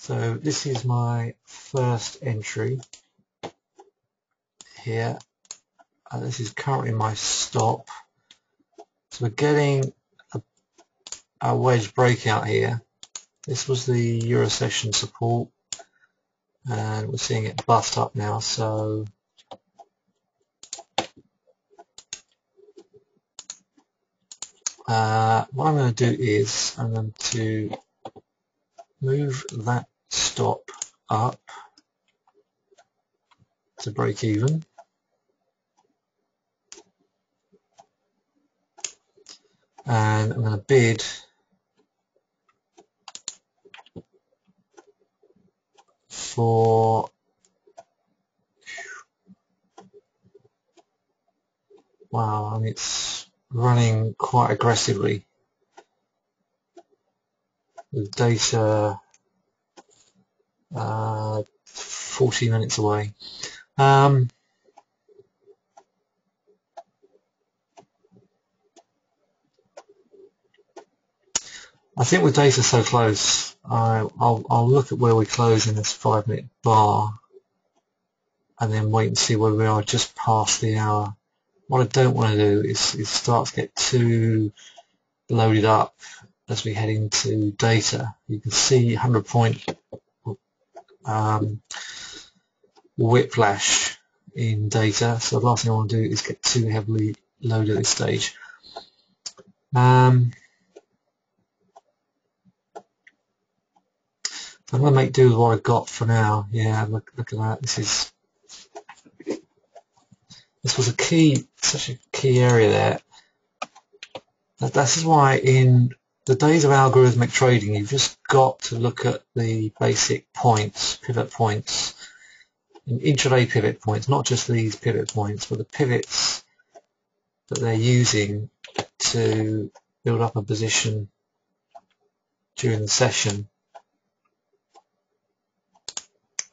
So this is my first entry here. This is currently my stop. So we're getting a wedge breakout here. This was the Euro session support, and we're seeing it bust up now. So what I'm going to do is I'm going to move that stop up to break even, and I'm going to bid for, wow, I mean, it's running quite aggressively with data 40 minutes away. I think with data so close, I'll look at where we close in this 5-minute bar and then wait and see where we are just past the hour. What I don't want to do is start to get too loaded up as we head into data. You can see 100-point whiplash in data, so the last thing I want to do is get too heavily loaded at this stage. I'm going to make do with what I've got for now. Yeah, look at that. This was such a key area there. This is why in the days of algorithmic trading, you've just got to look at the basic points, pivot points, and intraday pivot points, not just these pivot points, but the pivots that they're using to build up a position during the session.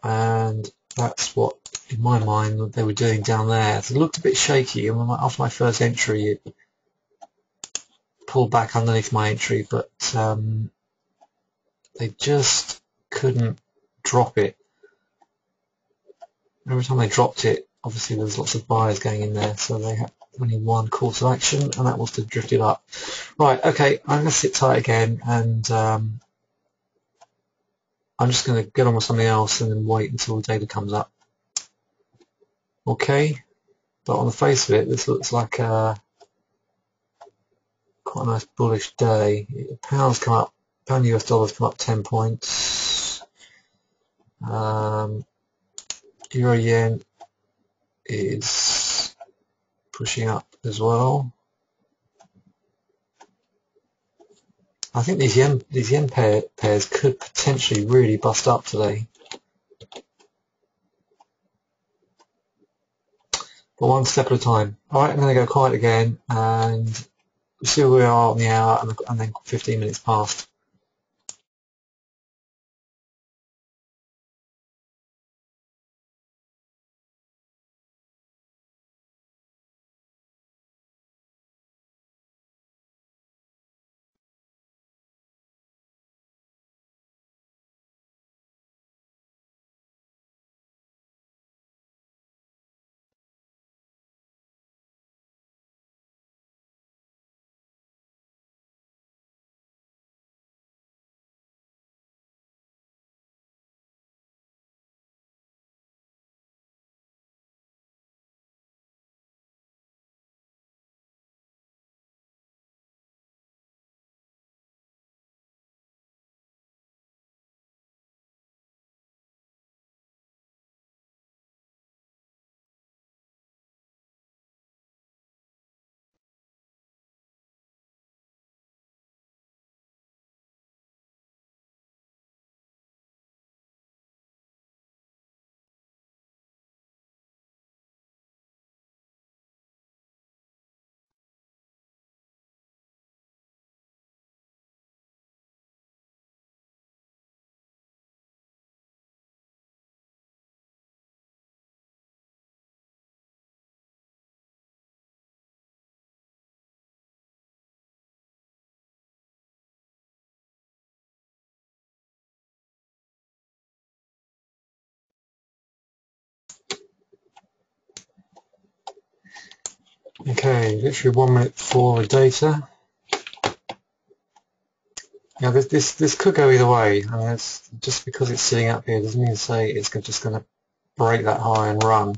And that's what, in my mind, what they were doing down there. So it looked a bit shaky, and after my first entry, it pulled back underneath my entry, but they just couldn't drop it. Every time they dropped it, obviously there's lots of buyers going in there, so they had only one course of action, and that was to drift it up. Right, okay, I'm going to sit tight again, and I'm just going to get on with something else and then wait until the data comes up. Okay, but on the face of it, this looks like quite a nice bullish day. Pound US dollars come up 10 points. Euro yen is pushing up as well. I think these yen pairs could potentially really bust up today. But one step at a time. Alright, I'm going to go quiet again and see where we are on the hour and then 15 minutes past. Okay, literally 1 minute for the data. Now this could go either way. I mean, it's, just because it's sitting up here doesn't mean to say it's just going to break that high and run.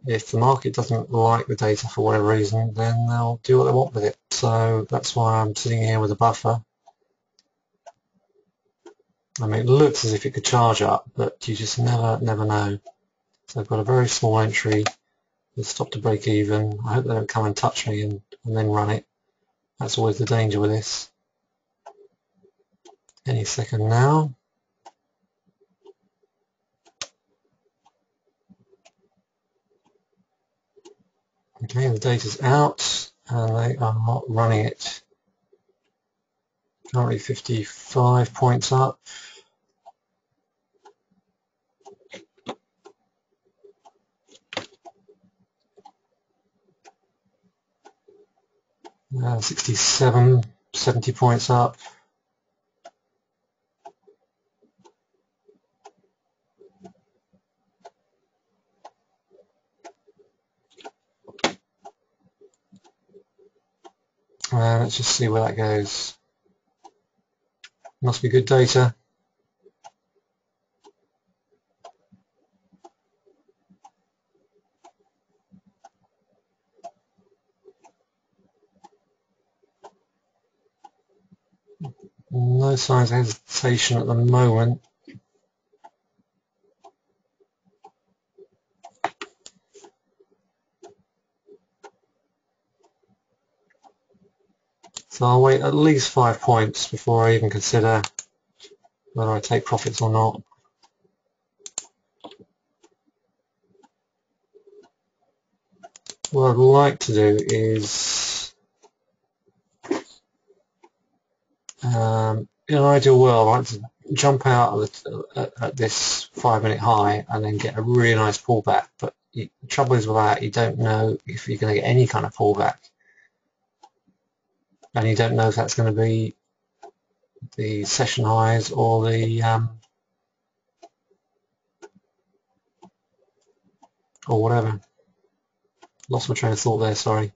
If the market doesn't like the data for whatever reason, then they'll do what they want with it. So that's why I'm sitting here with a buffer. I mean, it looks as if it could charge up, but you just never know. So I've got a very small entry with stop to break even. I hope they don't come and touch me and then run it. That's always the danger with this. Any second now. Okay, the data's out and they are not running it. Currently 55 points up. Uh, 67, 70 points up. Let's just see where that goes. Must be good data. No signs of hesitation at the moment. So I'll wait at least 5 points before I even consider whether I take profits or not. What I'd like to do is, in an ideal world, I'd like to jump out at this 5 minute high and then get a really nice pullback. But the trouble is with that, you don't know if you're going to get any kind of pullback. And you don't know if that's going to be the session highs or the or whatever. Lost my train of thought there, sorry.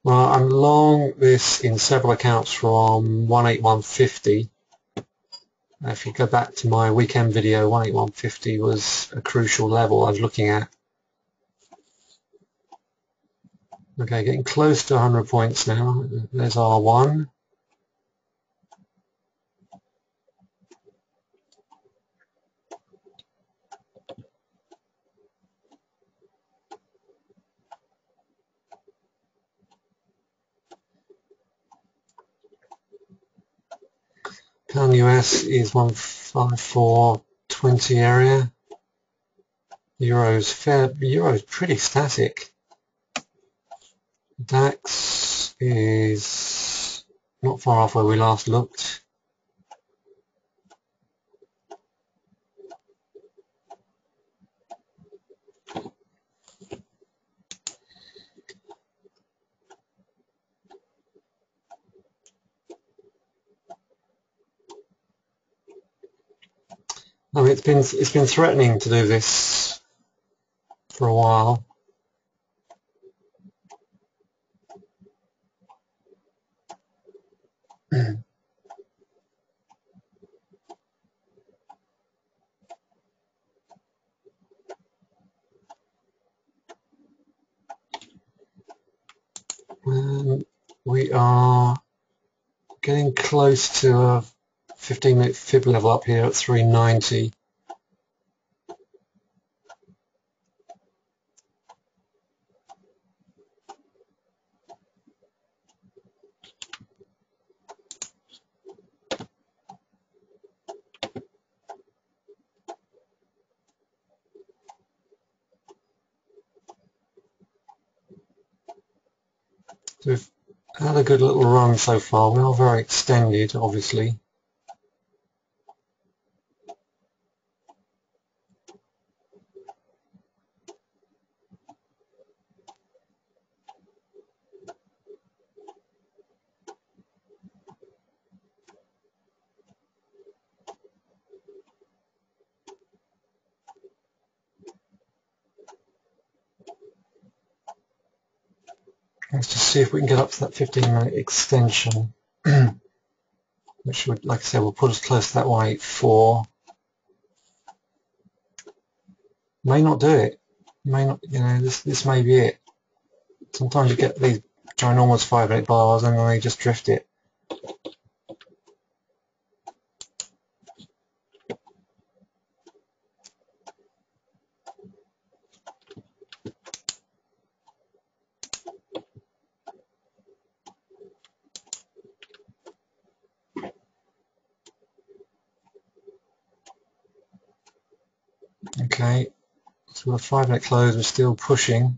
Well, I'm long this in several accounts from 18150. If you go back to my weekend video, 18150 was a crucial level I was looking at. Okay, getting close to 100 points now. There's R1. Pound US is 154.20 area. Euro's pretty static. DAX is not far off where we last looked. I mean, it's been threatening to do this for a while. We are getting close to a 15-minute fib level up here at 390. So we've had a good little run so far. We are very extended, obviously. Let's just see if we can get up to that 15-minute extension, which would, like I said, will put us close to that 184. May not do it. May not, you know, this may be it. Sometimes you get these ginormous 5-minute bars and then they just drift it. Okay, so the 5-minute close, we're still pushing.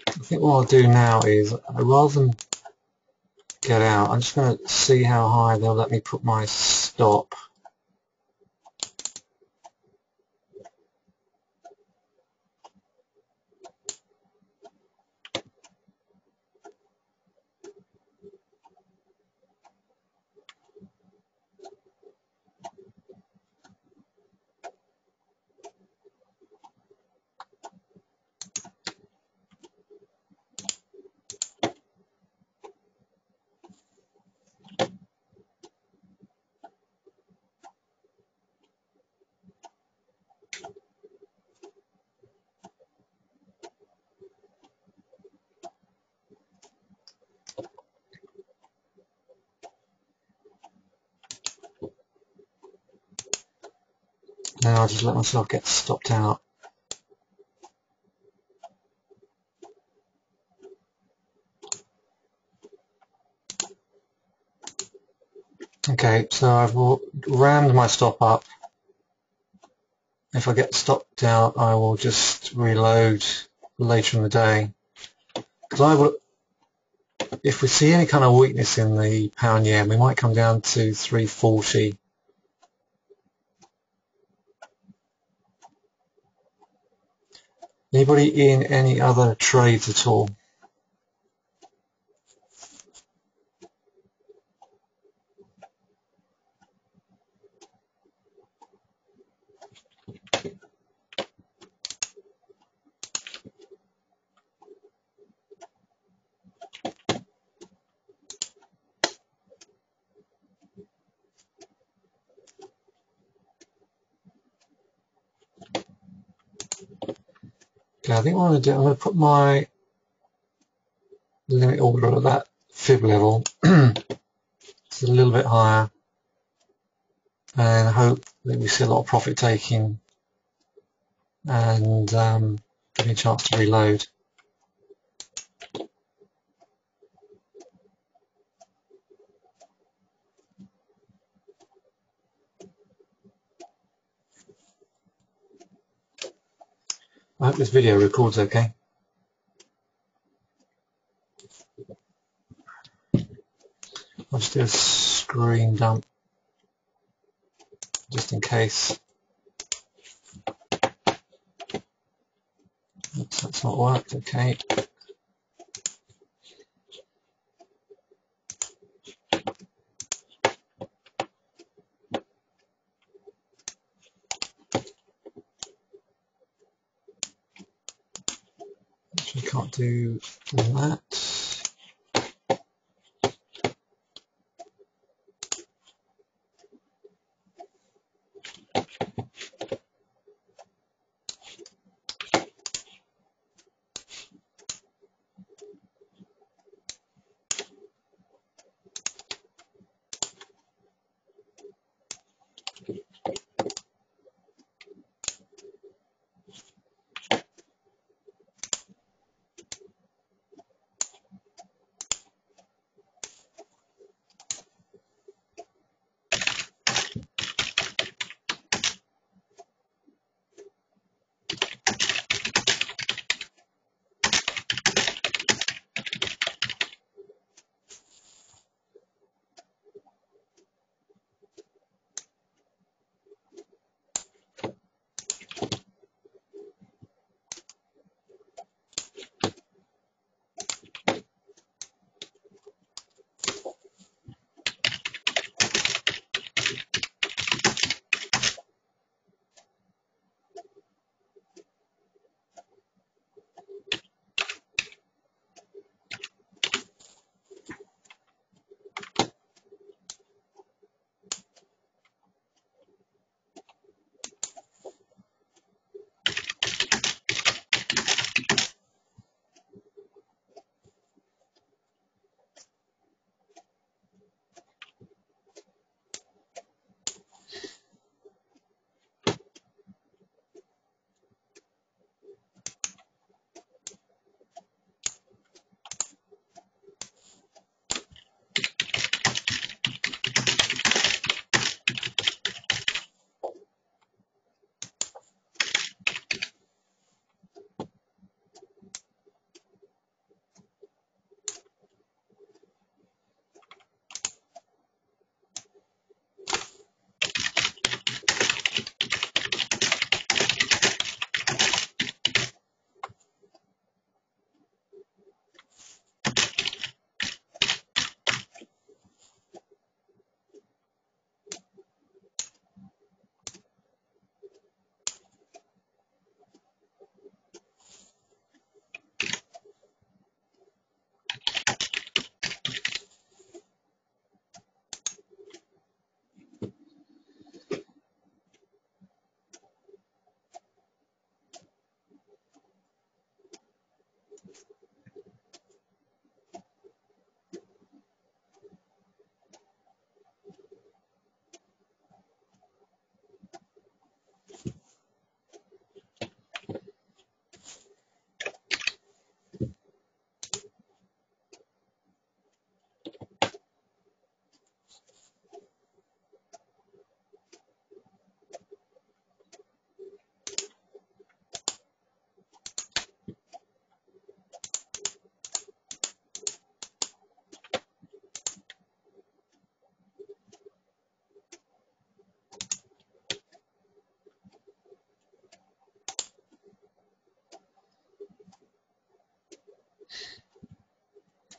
I think what I'll do now is, rather than get out, I'm just going to see how high they'll let me put my stop. Now I'll just let myself get stopped out. Okay, so I've rammed my stop up. If I get stopped out, I will just reload later in the day. Because if we see any kind of weakness in the pound-yen, we might come down to 340. Anybody in any other trades at all? Okay, I think what I'm going to do, I'm going to put my limit order at that fib level. It's a little bit higher, and hope that we see a lot of profit taking and give me a chance to reload. I hope this video records okay. I'll just do a screen dump just in case. Oops, that's not worked. Okay. Actually, can't do that.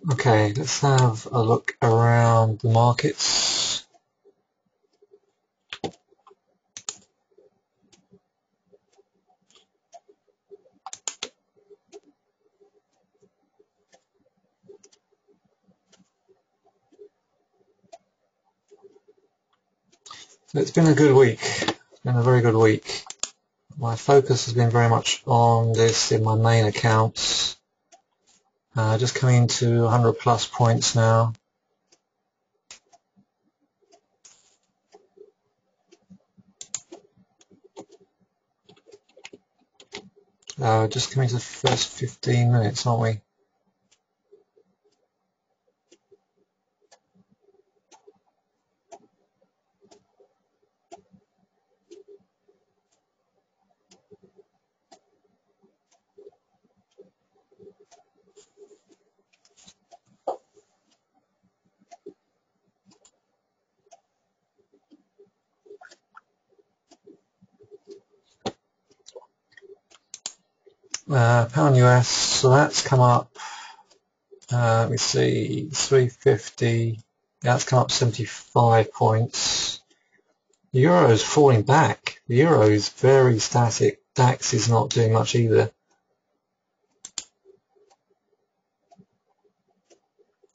Okay, let's have a look around the markets. So it's been a good week. It's been a very good week. My focus has been very much on this in my main accounts. Just coming to 100 plus points now. Just coming to the first 15 minutes, aren't we? Pound US, so that's come up, let me see, 350, that's come up 75 points. The euro is falling back. The euro is very static. DAX is not doing much either.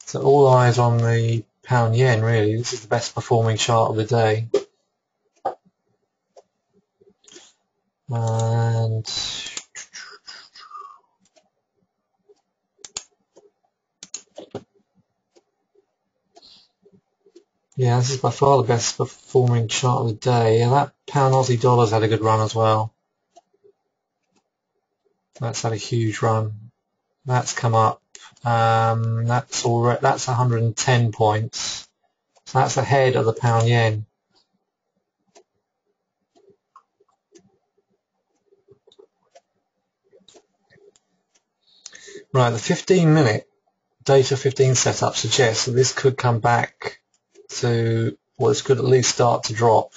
So all eyes on the pound yen really. This is the best performing chart of the day. And yeah, this is by far the best performing chart of the day. Yeah, that pound Aussie dollar's had a good run as well. That's had a huge run. That's come up. That's 110 points. So that's ahead of the pound yen. Right, the 15-minute data 15 setup suggests that this could come back to, well, this could at least start to drop.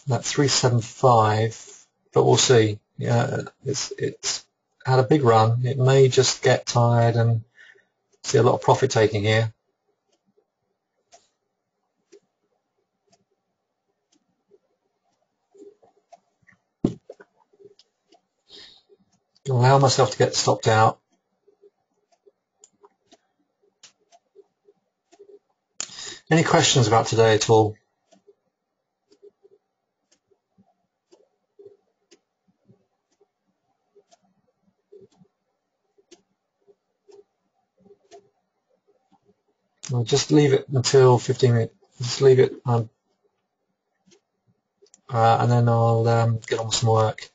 That's 375, but we'll see. Yeah, it's had a big run. It may just get tired and see a lot of profit taking here. Allow myself to get stopped out. Any questions about today at all? I'll just leave it until 15 minutes. Just leave it, and then I'll get on with some work.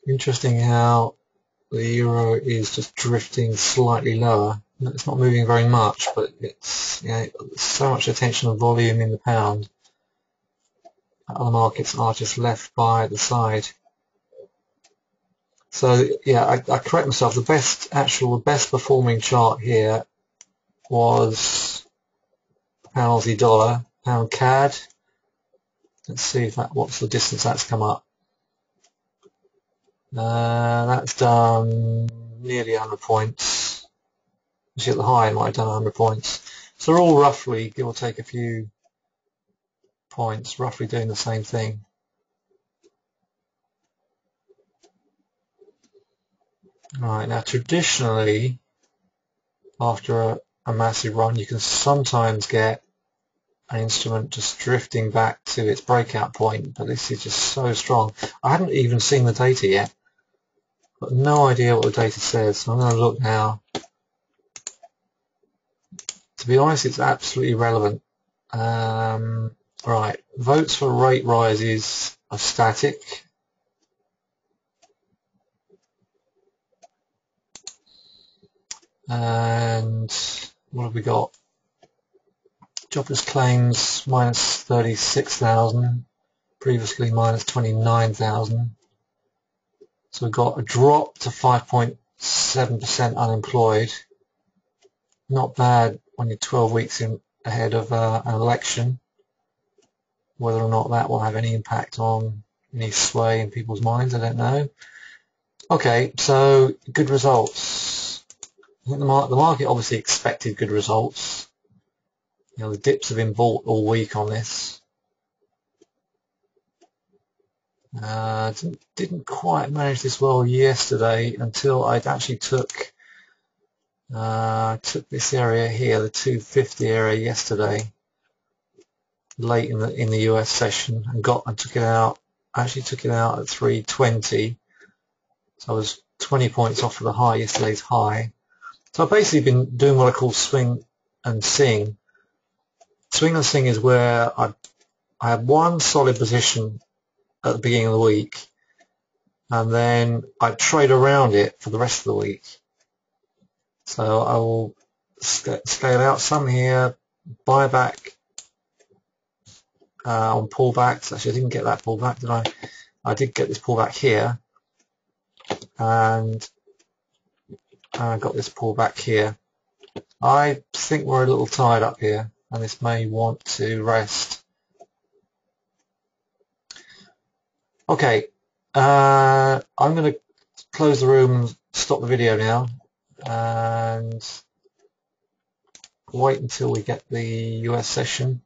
Interesting how the euro is just drifting slightly lower. It's not moving very much, but it's, you know, so much attention and volume in the pound. Other markets are just left by the side. So yeah, I correct myself. The best performing chart here was pound Aussie dollar, pound CAD. Let's see if what's the distance that's come up. That's done nearly 100 points. You see at the high it might have done 100 points. So they're all roughly, give or take a few points, roughly doing the same thing. Alright, now traditionally, after a massive run, you can sometimes get an instrument just drifting back to its breakout point, but this is just so strong. I haven't even seen the data yet. Got no idea what the data says, so I'm going to look now. To be honest, it's absolutely irrelevant. Right, votes for rate rises are static. And what have we got? Jobless claims minus 36,000, previously minus 29,000. So we've got a drop to 5.7% unemployed. Not bad when you're 12 weeks ahead of an election. Whether or not that will have any impact on any sway in people's minds, I don't know. Okay, so good results. I think the market obviously expected good results. You know, the dips have been bought all week on this. Didn't quite manage this well yesterday until I actually took this area here, the 250 area yesterday, late in the US session, and took it out. I actually took it out at 320, so I was 20 points off of the high, yesterday's high. So I've basically been doing what I call swing and sing. Swing and sing is where I have one solid position at the beginning of the week, and then I trade around it for the rest of the week. So I will scale out some here, buy back on pullbacks. Actually, I didn't get that pullback, did I? I did get this pullback here, and I got this pullback here. I think we're a little tied up here, and this may want to rest. Okay, I'm going to close the room and stop the video now, and wait until we get the US session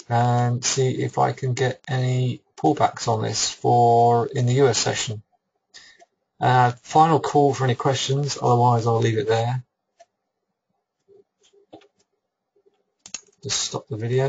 and see if I can get any pullbacks on this in the US session. Final call for any questions, otherwise I'll leave it there. Just stop the video.